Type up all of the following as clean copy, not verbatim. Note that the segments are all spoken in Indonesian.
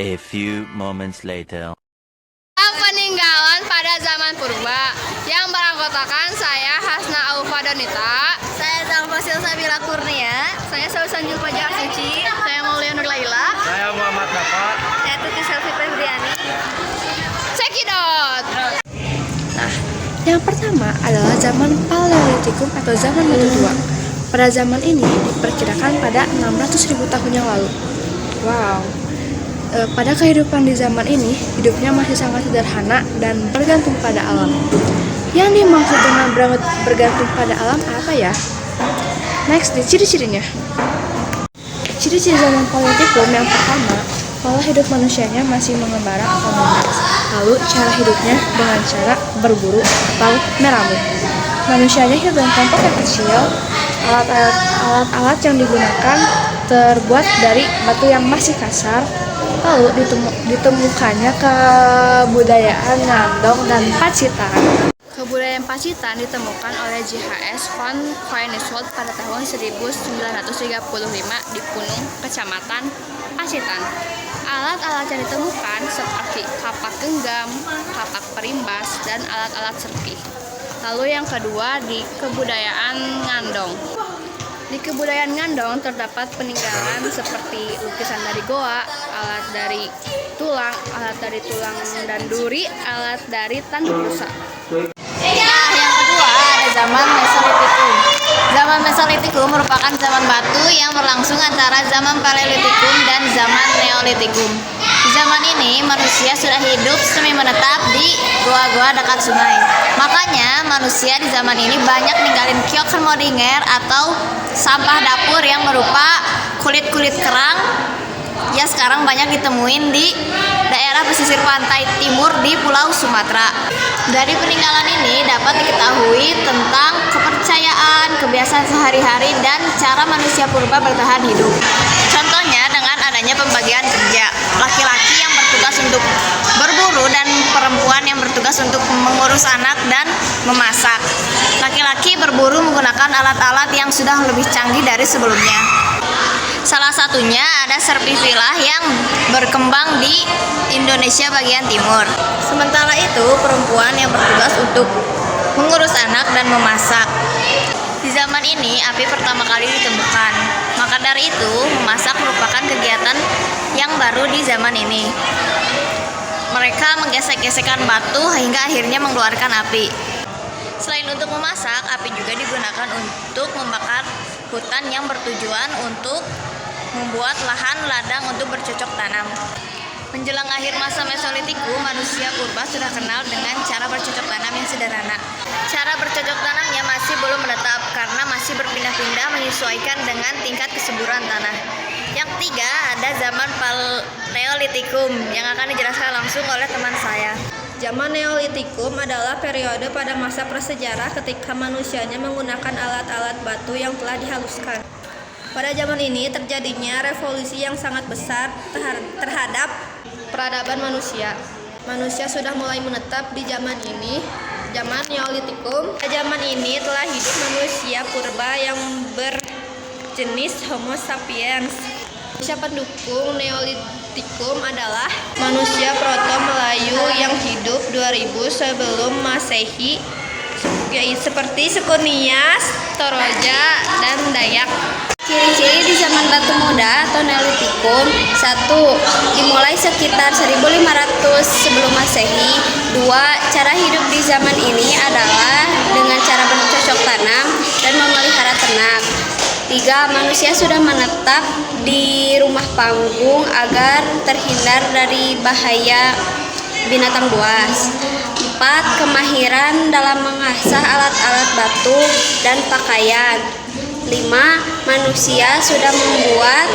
A few moments later. Peninggalan pada zaman purba yang beranggotakan saya Hasna Aufa Donita, Saya Zamfasil Sabila Kurnia. saya Sausan Julfajar Suci, saya Maulia Nur Laila, Saya Muhammad Dapat. Saya Tuti Selvi Febriani. Cekidot. Yang pertama adalah zaman Paleolitikum atau zaman batu tua. Pada zaman ini diperkirakan pada 600.000 tahun yang lalu. Wow. Pada kehidupan di zaman ini, hidupnya masih sangat sederhana dan bergantung pada alam. Yang dimaksud dengan bergantung pada alam apa ya? Next, di ciri-cirinya. Ciri-ciri zaman Paleolitikum yang pertama, pola hidup manusianya masih mengembara atau bebas. Lalu cara hidupnya dengan cara berburu atau meramu. Manusianya hidup dalam kelompok yang kecil. Alat-alat yang digunakan terbuat dari batu yang masih kasar. Lalu ditemukannya kebudayaan Ngandong dan Pacitan. Kebudayaan Pacitan ditemukan oleh JHS van Feyenoord pada tahun 1935 di Punung, Kecamatan Pacitan. Alat-alat yang ditemukan seperti kapak genggam, kapak perimbas, dan alat-alat serpih. Lalu yang kedua di kebudayaan Ngandong. Di kebudayaan Ngandong terdapat peninggalan seperti lukisan dari goa, alat dari tulang dan duri, alat dari tanduk rusa. Nah, yang kedua ada zaman Mesolitikum. Zaman Mesolitikum merupakan zaman batu yang berlangsung antara zaman Paleolitikum dan zaman Neolitikum. Di zaman ini manusia sudah hidup semi menetap di goa-goa dekat sungai. Makanya manusia di zaman ini banyak ninggalin kiokenmodinger atau sampah dapur yang berupa kulit-kulit kerang yang sekarang banyak ditemuin di daerah pesisir pantai timur di Pulau Sumatera. Dari peninggalan ini dapat diketahui tentang kepercayaan, kebiasaan sehari-hari, dan cara manusia purba bertahan hidup. Contohnya dengan adanya pembagian kerja, laki-laki yang bertugas untuk berburu dan perempuan yang bertugas untuk mengurus anak dan memasak. Laki-laki berburu menggunakan alat-alat yang sudah lebih canggih dari sebelumnya. Salah satunya ada serpivilah yang berkembang di Indonesia bagian timur. Sementara itu, perempuan yang bertugas untuk mengurus anak dan memasak. Di zaman ini, api pertama kali ditemukan. Maka dari itu, memasak merupakan kegiatan yang baru di zaman ini. Mereka menggesek-gesekkan batu hingga akhirnya mengeluarkan api. Selain untuk memasak, api juga digunakan untuk membakar hutan yang bertujuan untuk membuat lahan ladang untuk bercocok tanam. Menjelang akhir masa Mesolitikum, manusia purba sudah kenal dengan cara bercocok tanam yang sederhana. Cara bercocok tanamnya masih belum menetap karena masih berpindah-pindah menyesuaikan dengan tingkat kesuburan tanah. Yang ketiga, ada zaman Paleolitikum yang akan dijelaskan langsung oleh teman saya. Zaman Neolitikum adalah periode pada masa prasejarah ketika manusianya menggunakan alat-alat batu yang telah dihaluskan. Pada zaman ini terjadinya revolusi yang sangat besar terhadap peradaban manusia. Manusia sudah mulai menetap di zaman ini, zaman Neolitikum. Pada zaman ini telah hidup manusia purba yang berjenis Homo sapiens. Manusia pendukung Neolitikum adalah manusia proto-Melayu yang hidup 2000 sebelum Masehi, seperti suku Nias, Toraja, dan Dayak. Ciri-ciri di zaman batu muda atau Neolitikum: 1. Dimulai sekitar 1500 sebelum Masehi. 2. Cara hidup di zaman ini adalah dengan cara bercocok tanam dan memelihara ternak. 3. Manusia sudah menetap di rumah panggung agar terhindar dari bahaya binatang buas. 4. Kemahiran dalam mengasah alat-alat batu dan pakaian. 5. Manusia sudah membuat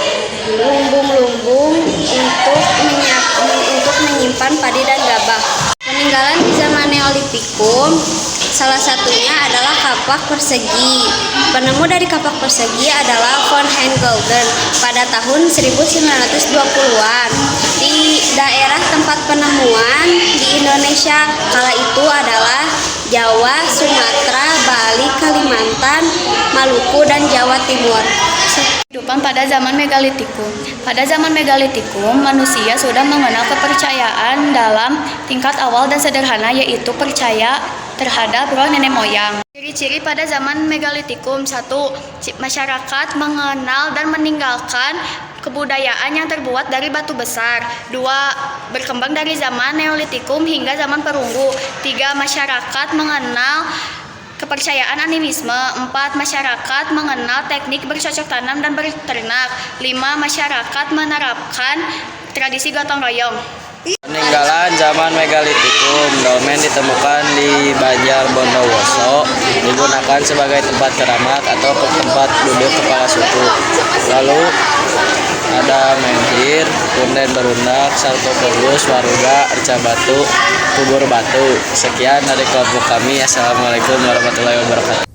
lumbung-lumbung untuk menyimpan padi dan gabah. Peninggalan di zaman Neolitikum salah satunya adalah kapak persegi. Penemu dari kapak persegi adalah von Hengelden pada tahun 1920-an. Di daerah tempat penemuan di Indonesia kala itu adalah Jawa, Sumatera, Bali, Kalimantan, Maluku, dan Jawa Timur. Kehidupan pada zaman megalitikum. Pada zaman megalitikum, manusia sudah mengenal kepercayaan dalam tingkat awal dan sederhana, yaitu percaya terhadap roh nenek moyang. Ciri-ciri pada zaman megalitikum: 1. Masyarakat mengenal dan meninggalkan kebudayaan yang terbuat dari batu besar. 2. Berkembang dari zaman neolitikum hingga zaman perunggu. 3. Masyarakat mengenal kepercayaan animisme. 4. Masyarakat mengenal teknik bercocok tanam dan berternak. 5. Masyarakat menerapkan tradisi gotong royong. Peninggalan zaman megalitikum. Dolmen ditemukan di Banjar Bondowoso, digunakan sebagai tempat keramat atau tempat duduk kepala suku. Lalu ada menhir, punden berundak, salto perlus, waruga, arca batu, kubur batu. Sekian dari kelompok kami. Assalamualaikum warahmatullahi wabarakatuh.